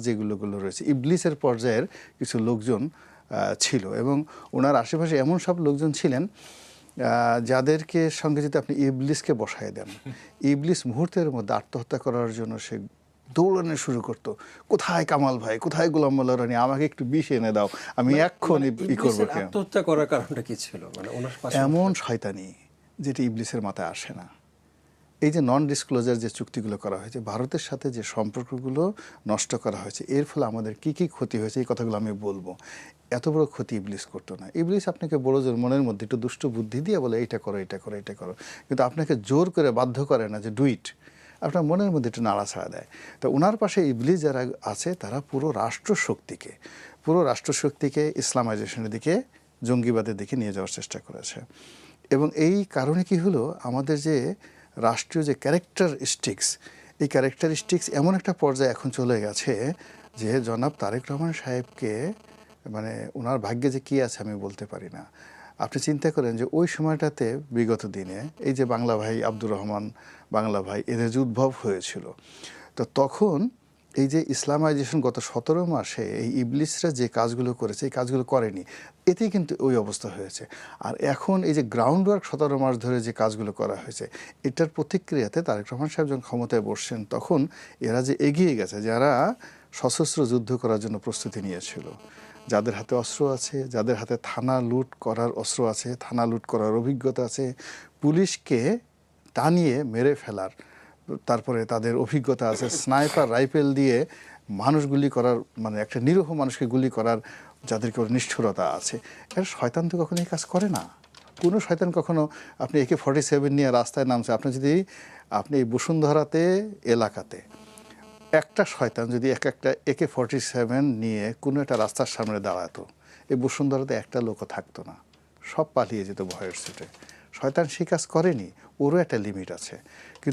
যেগুলো রয়েছে ইবলিসের পর্যায়ের কিছু লোকজন ছিল, এবং ওনার আশেপাশে এমন সব লোকজন ছিলেন যাদেরকে সঙ্গে যদি আপনি ইবলিসকে বসায় দেন, ইবলিস মুহূর্তের মধ্যে আত্মহত্যা করার জন্য সে দৌড়ানো শুরু করতো, কোথায় কামাল ভাই, কোথায় গোলাম মোল্লা রানী, আমাকে একটু বিষ এনে দাও, আমি এক্ষুনি ই করবো। আত্মহত্যা করার কারণটা কি ছিল? মানে ওনার এমন শয়তানি যেটা ইবলিসের মাথায় আসে না। এই যে নন ডিসক্লোজার যে চুক্তিগুলো করা হয়েছে, ভারতের সাথে যে সম্পর্কগুলো নষ্ট করা হয়েছে, এর ফলে আমাদের কি কি ক্ষতি হয়েছে এই কথাগুলো আমি বলবো। এত বড় ক্ষতি ইবলিস করতো না। ইবলিস আপনাকে বড় জোর মনের মধ্যে একটু দুষ্ট বুদ্ধি দিয়ে বলে এইটা করো, এটা করো, এটা করো, কিন্তু আপনাকে জোর করে বাধ্য করে না যে ডু ইট, আপনার মনের মধ্যে একটু নাড়াছাড়া দেয়। তো ওনার পাশে ইবলিস যারা আছে তারা পুরো রাষ্ট্রশক্তিকে ইসলামাইজেশনের দিকে, জঙ্গিবাদের দিকে নিয়ে যাওয়ার চেষ্টা করেছে। এবং এই কারণে কি হলো, আমাদের যে রাষ্ট্রীয় যে ক্যারেক্টারিস্টিক্স, এই ক্যারেক্টারিস্টিক্স এমন একটা পর্যায়ে এখন চলে গেছে যে জনাব তারেক রহমান সাহেবকে, মানে ওনার ভাগ্যে যে কী আছে আমি বলতে পারি না। আপনি চিন্তা করেন যে ওই সময়টাতে বিগত দিনে এই যে বাংলা ভাই, আব্দুর রহমান বাংলা ভাই, এদের যে উদ্ভব হয়েছিল, তো তখন এই যে ইসলামাইজেশন গত 17 মাসে এই ইবলিসরা যে কাজগুলো করেছে, এই কাজগুলো করেনি, এতেই কিন্তু ওই অবস্থা হয়েছে। আর এখন এই যে গ্রাউন্ড ওয়ার্ক 17 মাস ধরে যে কাজগুলো করা হয়েছে, এটার প্রতিক্রিয়াতে তারেক রহমান সাহেব যখন ক্ষমতায় বসছেন, তখন এরা যে এগিয়ে গেছে, যারা সশস্ত্র যুদ্ধ করার জন্য প্রস্তুতি নিয়েছিল, যাদের হাতে অস্ত্র আছে, যাদের হাতে থানা লুট করার অস্ত্র আছে, থানা লুট করার অভিজ্ঞতা আছে, পুলিশকে টানিয়ে মেরে ফেলার, তারপরে তাদের অভিজ্ঞতা আছে, স্নাইপার রাইফেল দিয়ে মানুষ গুলি করার, মানে একটা নিরীহ মানুষকে গুলি করার যাদেরকে নিষ্ঠুরতা আছে, এর শয়তান তো কখনো এই কাজ করে না। কোনো শয়তান কখনো, আপনি AK-47 নিয়ে রাস্তায় নামছে, আপনি এই বসুন্ধরাতে এলাকাতে একটা শয়তান যদি একটা AK-47 নিয়ে কোনো একটা রাস্তার সামনে দাঁড়াতো, এই বসুন্ধরাতে একটা লোকও থাকতো না, সব পালিয়ে যেত ভয়ের ছুটে। শয়তান সেই কাজ করেনি, ওরও একটা লিমিট আছে। কিন্তু